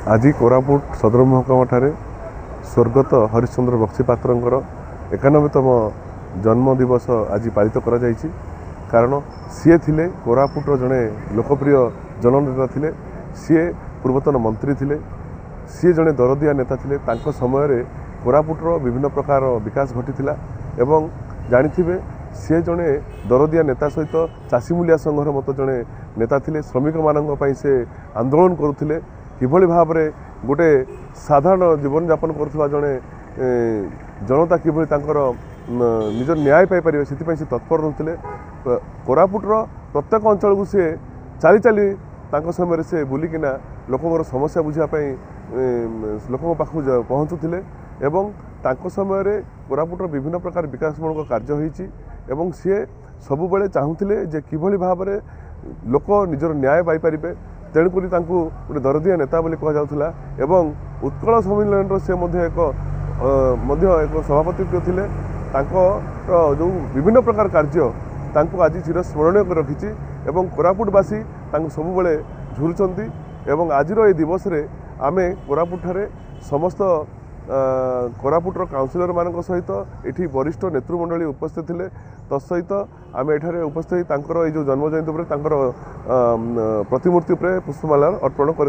आज कोरापुट सदर महकुमा स्वर्गत हरिश्चंद्र बक्सीपात्र 91तम जन्म दिवस आज पालित करा जायछि। कारण सी थिले कोरापुटर जड़े लोकप्रिय जननेता थिले, सी पूर्वतन मंत्री थिले, सी जड़े दरदिया नेता थिले। तांको समय रे कोरापुटर विभिन्न प्रकार विकास घटी एवं जानिथिबे सी जड़े दरदिया नेता सहित चाषी मूलिया संघर मत जड़े नेता थिले। श्रमिक मानक पई से आंदोलन करुथिले, किभली भाव में गोटे साधारण जीवन यापन करुवा जड़े जनता किभली तांकर निज न्याय पाई पारे से तत्पर रुले। कोरापुटर प्रत्येक अंचल को सी चली चली समय से बुलिकिना लोकर समस्या बुझापी लोकों पाखु पहुँचुले एवं तांको समय रे कोरापुटर विभिन्न प्रकार विकासमूलक कार्य होईची एवं सी सबुबले चाहूले जे किभली भाव में लोक निजर न्याय पाई पारिबे। तेणुक गोटे दरदिया नेता बोली कह जाउथला एवं उत्कल सम्मेलन से एक सभापतित्व थिले। जो विभिन्न प्रकार कार्य तांको आज चिरस्मरणीय कर रखिछि एवं कोरापुटवासी सबुबले झुरुचंती। एवं आज ये दिवस रे आमे कोरापुट ठारे समस्त कोरापुटर काउंसिलर मान सहित ये वरिष्ठ नेतृमंडली उपस्थित थिले। तत्सहित आम एठारे उपस्थित जो जन्म जयंती प्रतिमूर्ति पुष्पमाला अर्पण कर।